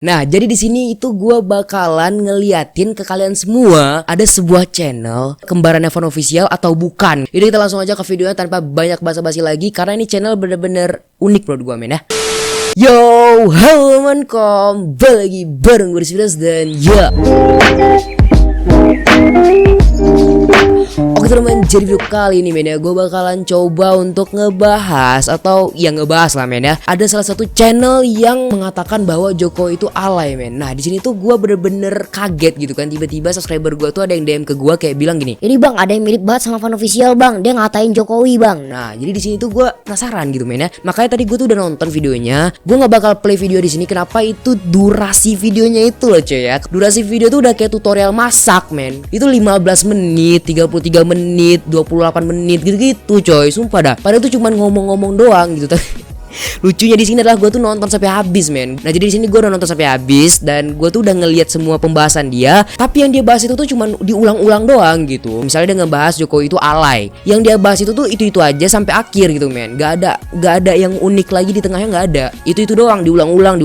Nah, jadi di sini itu gue bakalan ngeliatin ke kalian semua ada sebuah channel kembaran Evan Official atau bukan. Jadi kita langsung aja ke videonya tanpa banyak basa-basi lagi karena ini channel bener-bener unik menurut gue men ya. Yo, halo teman, kembali lagi bareng gue Rizky dan ya. Oke teman, jadi video kali ini men ya, gue bakalan coba untuk ngebahas atau ya ngebahas lah men ya. Ada salah satu channel yang mengatakan bahwa Jokowi itu alay men. Nah di sini tuh gue bener-bener kaget gitu kan, tiba-tiba subscriber gue tuh ada yang DM ke gue kayak bilang gini, ini bang ada yang mirip banget sama Evan Official bang, dia ngatain Jokowi bang. Nah jadi di sini tuh gue penasaran gitu men ya. Makanya tadi gue tuh udah nonton videonya. Gue nggak bakal play video di sini. Kenapa? Itu durasi videonya itu loh cuy ya. Durasi video tuh udah kayak tutorial masak men. Itu 15 menit, 33 menit, 28 menit gitu-gitu coy. Sumpah dah. Padahal tuh cuman ngomong-ngomong doang gitu. Lucunya di sini adalah gue tuh nonton sampai habis men. Nah jadi di sini gue udah nonton sampai habis dan gue tuh udah ngelihat semua pembahasan dia. Tapi yang dia bahas itu tuh cuman diulang-ulang doang gitu. Misalnya dia ngebahas Jokowi itu alay. Yang dia bahas itu tuh itu aja sampai akhir gitu men. Gak ada yang unik lagi di tengahnya, nggak ada. Itu doang diulang-ulang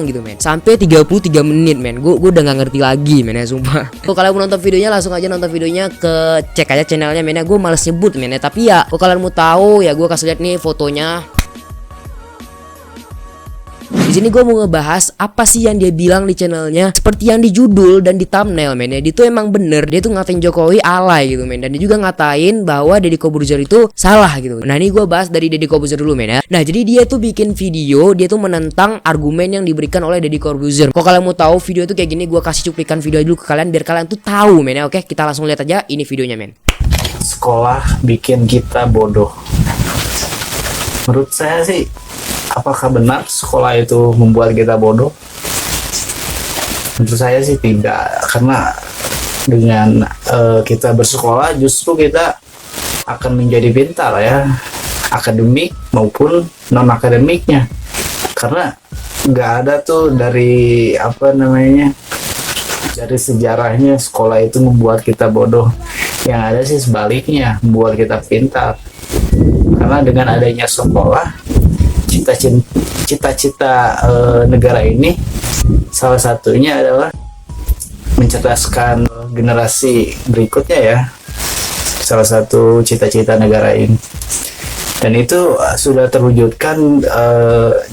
gitu men. Sampai 33 menit men. Gue udah nggak ngerti lagi men ya sumpah. Kalau kalian mau nonton videonya langsung aja nonton videonya, ke cek aja channelnya men ya. Gue males nyebut men ya. Tapi ya kalau kalian mau tahu ya gue kasih lihat nih fotonya. Di sini gue mau ngebahas apa sih yang dia bilang di channelnya. Seperti yang di judul dan di thumbnail men ya. Dia tuh emang bener, dia tuh ngatain Jokowi alay gitu men. Dan dia juga ngatain bahwa Deddy Corbuzier itu salah gitu. Nah ini gue bahas dari Deddy Corbuzier dulu men ya. Nah jadi dia tuh bikin video, dia tuh menentang argumen yang diberikan oleh Deddy Corbuzier. Kalau kalian mau tahu video itu kayak gini, gue kasih cuplikan video dulu ke kalian biar kalian tuh tahu men ya. Oke kita langsung lihat aja ini videonya men. Sekolah bikin kita bodoh. Menurut saya sih, apakah benar sekolah itu membuat kita bodoh? Menurut saya sih tidak, karena dengan kita bersekolah justru kita akan menjadi pintar ya, akademik maupun non akademiknya. Karena nggak ada tuh dari dari sejarahnya sekolah itu membuat kita bodoh. Yang ada sih sebaliknya, membuat kita pintar. Karena dengan adanya sekolah, cita-cita negara ini salah satunya adalah mencerdaskan generasi berikutnya ya. Salah satu cita-cita negara ini, dan itu sudah terwujudkan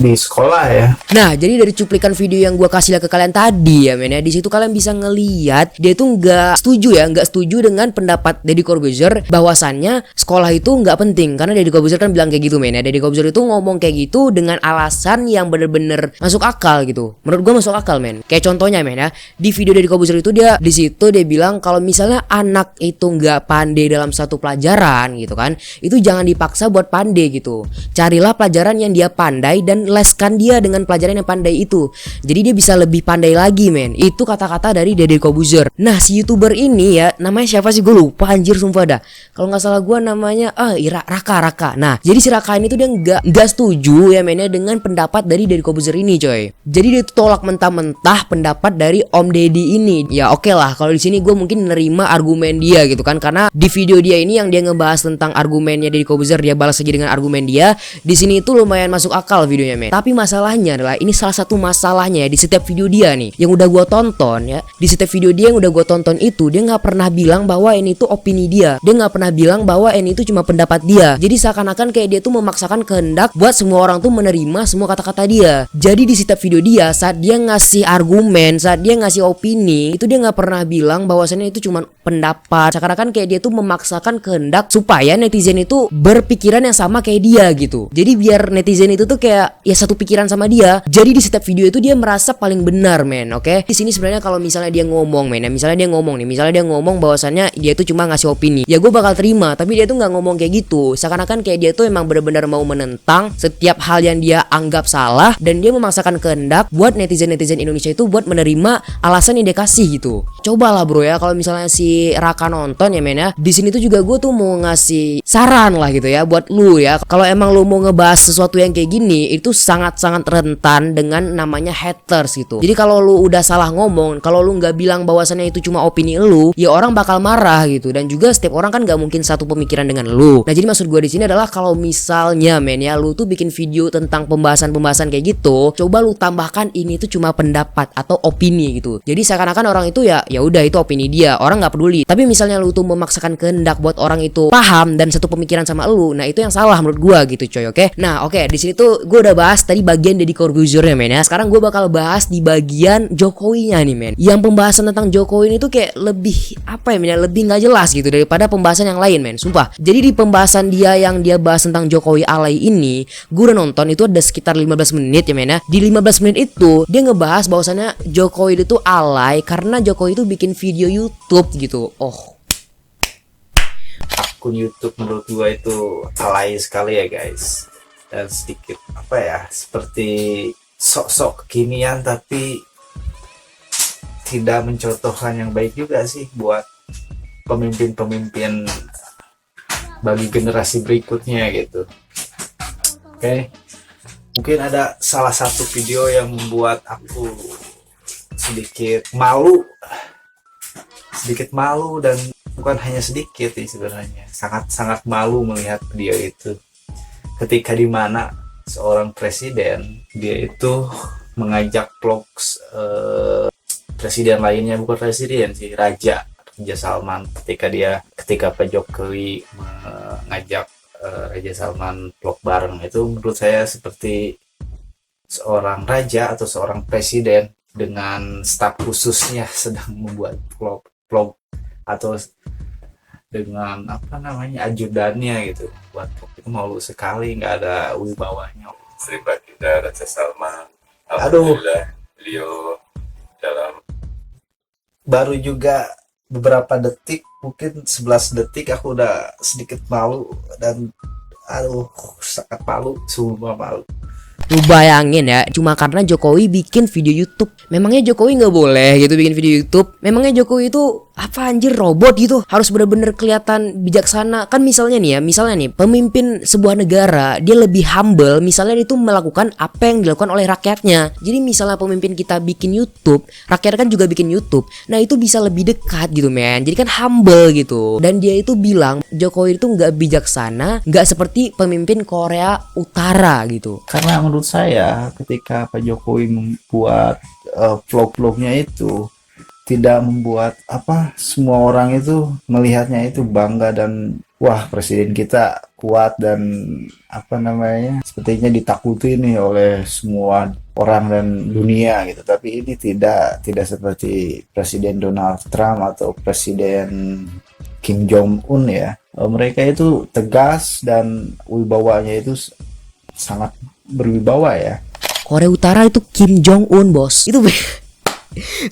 di sekolah ya. Nah jadi dari cuplikan video yang gue kasih lihat ke kalian tadi ya men ya, di situ kalian bisa ngelihat dia tuh nggak setuju dengan pendapat Deddy Corbuzier bahwasannya sekolah itu nggak penting. Karena Deddy Corbuzier kan bilang kayak gitu men ya. Deddy Corbuzier itu ngomong kayak gitu dengan alasan yang bener-bener masuk akal gitu. Menurut gue masuk akal men. Kayak contohnya men ya, di video Deddy Corbuzier itu dia di situ dia bilang kalau misalnya anak itu nggak pandai dalam satu pelajaran gitu kan, itu jangan dipaksa buat pandai gitu. Carilah pelajaran yang dia pandai dan leskan dia dengan pelajaran yang pandai itu. Jadi dia bisa lebih pandai lagi men. Itu kata-kata dari Deddy Corbuzier. Nah si YouTuber ini ya, namanya siapa sih gue lupa anjir sumpah dah. Kalau nggak salah gue namanya Raka. Nah jadi si Raka ini tuh dia nggak setuju ya men ya dengan pendapat dari Deddy Corbuzier ini coy. Jadi dia tuh tolak mentah-mentah pendapat dari Om Deddy ini. Ya oke lah, kalau di sini gue mungkin nerima argumen dia gitu kan, karena di video dia ini yang dia ngebahas tentang argumennya Deddy Corbuzier, dia balas aja dengan argumen dia. Di sini itu lumayan masuk akal videonya men. Tapi masalahnya adalah ini salah satu masalahnya ya, di setiap video dia nih yang udah gua tonton ya, di setiap video dia yang udah gua tonton itu dia nggak pernah bilang bahwa ini tuh opini dia. Dia nggak pernah bilang bahwa ini itu cuma pendapat dia. Jadi seakan-akan kayak dia tuh memaksakan kehendak buat semua orang tuh menerima semua kata-kata dia. Jadi di setiap video dia saat dia ngasih argumen, saat dia ngasih opini, itu dia nggak pernah bilang bahwasannya itu cuma pendapat. Seakan-akan kayak dia tuh memaksakan kehendak supaya netizen itu berpikiran yang sama kayak dia gitu. Jadi biar netizen itu tuh kayak ya satu pikiran sama dia. Jadi di setiap video itu dia merasa paling benar men. Oke. Di sini sebenarnya kalau misalnya dia ngomong men ya, misalnya dia ngomong bahwasannya dia itu cuma ngasih opini, ya gue bakal terima. Tapi dia tuh nggak ngomong kayak gitu. Seakan-akan kayak dia tuh emang benar-benar mau menentang setiap hal yang dia anggap salah, dan dia memaksakan kehendak buat netizen Indonesia itu buat menerima alasan yang dia kasih gitu. Cobalah bro ya, kalau misalnya si Raka nonton ya men ya, di sini tuh juga gue tuh mau ngasih saran lah gitu ya buat lu lu ya, kalau emang lu mau ngebahas sesuatu yang kayak gini, itu sangat-sangat rentan dengan namanya haters gitu. Jadi kalau lu udah salah ngomong, kalau lu nggak bilang bahwasannya itu cuma opini lu, ya orang bakal marah gitu. Dan juga setiap orang kan nggak mungkin satu pemikiran dengan lu. Nah jadi maksud gue di sini adalah kalau misalnya men ya lu tuh bikin video tentang pembahasan kayak gitu, coba lu tambahkan ini tuh cuma pendapat atau opini gitu. Jadi seakan-akan orang itu ya udah itu opini dia, orang nggak peduli. Tapi misalnya lu tuh memaksakan kehendak buat orang itu paham dan satu pemikiran sama lu, nah itu yang salah menurut gua gitu coy. Oke. Nah oke, di sini tuh gua udah bahas tadi bagian Deddy Corbuzier-nya men ya. Sekarang gua bakal bahas di bagian Jokowinya nih men. Yang pembahasan tentang Jokowi ini tuh kayak lebih apa ya men ya, lebih nggak jelas gitu daripada pembahasan yang lain men, sumpah. Jadi di pembahasan dia yang dia bahas tentang Jokowi alay ini, gua udah nonton itu ada sekitar 15 menit ya men ya. Di 15 menit itu dia ngebahas bahwasannya Jokowi itu alay karena Jokowi itu bikin video YouTube gitu. Oh, akun YouTube menurut gua itu alay sekali ya guys, dan sedikit apa ya, seperti sok-sok kekinian tapi tidak mencontohkan yang baik juga sih buat pemimpin-pemimpin bagi generasi berikutnya gitu. Oke. Mungkin ada salah satu video yang membuat aku sedikit malu dan bukan hanya sedikit sih sebenarnya, sangat malu melihat video itu, ketika dimana seorang presiden dia itu mengajak vlogs presiden lainnya, bukan presiden sih, Raja Salman, ketika Pak Jokowi mengajak Raja Salman vlog bareng. Itu menurut saya seperti seorang raja atau seorang presiden dengan staf khususnya sedang membuat vlog atau dengan apa namanya ajudannya gitu buat vlog. Itu malu sekali, nggak ada wibawanya. Sri Baginda Raja Salman, alhamdulillah beliau dalam baru juga beberapa detik, mungkin 11 detik aku udah sedikit malu dan sangat malu, sumpah malu. Lu bayangin ya, cuma karena Jokowi bikin video YouTube. Memangnya Jokowi nggak boleh gitu bikin video YouTube? Memangnya Jokowi itu apa anjir, robot gitu? Harus bener-bener kelihatan bijaksana. Kan misalnya nih pemimpin sebuah negara dia lebih humble, misalnya itu melakukan apa yang dilakukan oleh rakyatnya. Jadi misalnya pemimpin kita bikin YouTube, rakyat kan juga bikin YouTube. Nah itu bisa lebih dekat gitu men. Jadi kan humble gitu. Dan dia itu bilang Jokowi itu nggak bijaksana, nggak seperti pemimpin Korea Utara gitu. Karena menurut saya ketika Pak Jokowi membuat vlog-vlognya itu tidak membuat semua orang itu melihatnya itu bangga dan wah presiden kita kuat dan sepertinya ditakuti nih oleh semua orang dan dunia gitu. Tapi ini tidak seperti Presiden Donald Trump atau Presiden Kim Jong Un ya. Mereka itu tegas dan wibawanya itu sangat berwibawa ya. Korea Utara itu Kim Jong Un bos. Itu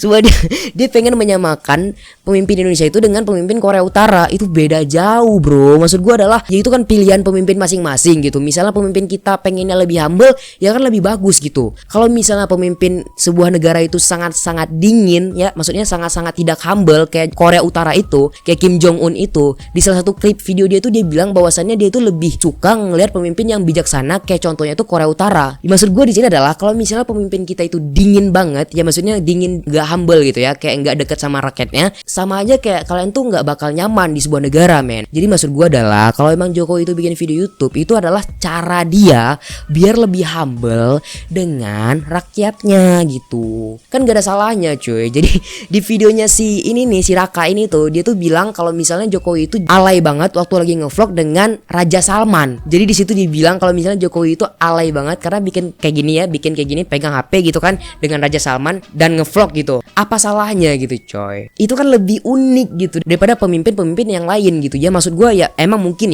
Cuma dia pengen menyamakan pemimpin Indonesia itu dengan pemimpin Korea Utara. Itu beda jauh bro. Maksud gue adalah ya itu kan pilihan pemimpin masing-masing gitu. Misalnya pemimpin kita pengennya lebih humble, ya kan lebih bagus gitu. Kalau misalnya pemimpin sebuah negara itu sangat-sangat dingin ya, maksudnya sangat-sangat tidak humble kayak Korea Utara itu, kayak Kim Jong Un itu. Di salah satu klip video dia tuh dia bilang bahwasannya dia itu lebih suka ngelihat pemimpin yang bijaksana kayak contohnya itu Korea Utara. Maksud gue di sini adalah kalau misalnya pemimpin kita itu dingin banget ya, maksudnya dingin gak humble gitu ya, kayak gak deket sama rakyatnya, sama aja kayak kalian tuh gak bakal nyaman di sebuah negara men. Jadi maksud gue adalah kalau emang Jokowi itu bikin video YouTube, itu adalah cara dia biar lebih humble dengan rakyatnya gitu. Kan gak ada salahnya cuy. Jadi di videonya si Raka ini tuh, dia tuh bilang kalau misalnya Jokowi itu alay banget waktu lagi ngevlog dengan Raja Salman. Jadi di situ dia bilang kalau misalnya Jokowi itu alay banget karena bikin kayak gini pegang HP gitu kan dengan Raja Salman dan ngevlog gitu. Apa salahnya gitu coy? Itu kan lebih unik gitu daripada pemimpin-pemimpin yang lain gitu ya. Maksud gue ya emang mungkin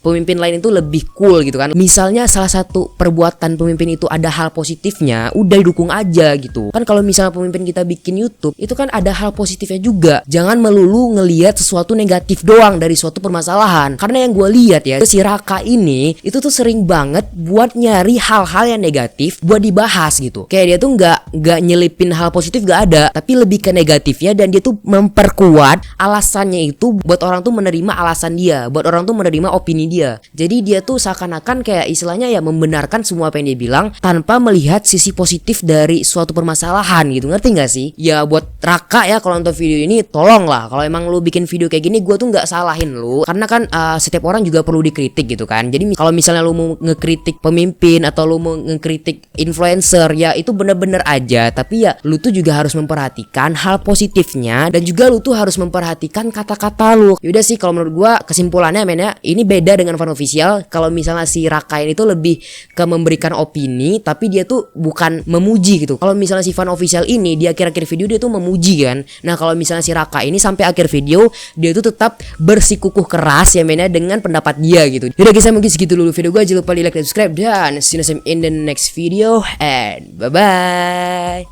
pemimpin lain itu lebih cool gitu kan. Misalnya salah satu perbuatan pemimpin itu ada hal positifnya, udah didukung aja gitu. Kan kalau misalnya pemimpin kita bikin YouTube, itu kan ada hal positifnya juga. Jangan melulu ngelihat sesuatu negatif doang dari suatu permasalahan. Karena yang gue lihat ya, si Raka ini itu tuh sering banget buat nyari hal-hal yang negatif buat dibahas gitu. Kayak dia tuh nggak nyelipin hal positif positif gak ada, tapi lebih ke negatifnya, dan dia tuh memperkuat alasannya itu buat orang tuh menerima alasan dia, buat orang tuh menerima opini dia. Jadi dia tuh seakan-akan kayak istilahnya ya membenarkan semua apa yang dia bilang tanpa melihat sisi positif dari suatu permasalahan gitu, ngerti gak sih? Ya buat Raka ya, kalau nonton video ini tolong lah, kalau emang lu bikin video kayak gini gue tuh nggak salahin lu, karena kan setiap orang juga perlu dikritik gitu kan. Jadi kalau misalnya lu mau ngekritik pemimpin atau lu mau ngekritik influencer, ya itu bener-bener aja, tapi ya lu tuh juga harus memperhatikan hal positifnya, dan juga lu tuh harus memperhatikan kata-kata lu. Yaudah sih, kalau menurut gua kesimpulannya men ya, ini beda dengan fan official. Kalau misalnya si Raka ini tuh lebih ke memberikan opini, tapi dia tuh bukan memuji gitu. Kalau misalnya si fan official ini di akhir-akhir video dia tuh memuji kan. Nah kalau misalnya si Raka ini sampai akhir video dia tuh tetap bersikukuh keras ya men ya dengan pendapat dia gitu. Yaudah guys, mungkin segitu dulu video gua. Jangan lupa di like dan subscribe, dan see you in the next video and bye bye.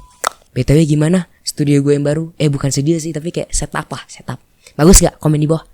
BTW gimana studio gue yang baru? Bukan studio sih, tapi kayak setup. Bagus gak? Komen di bawah.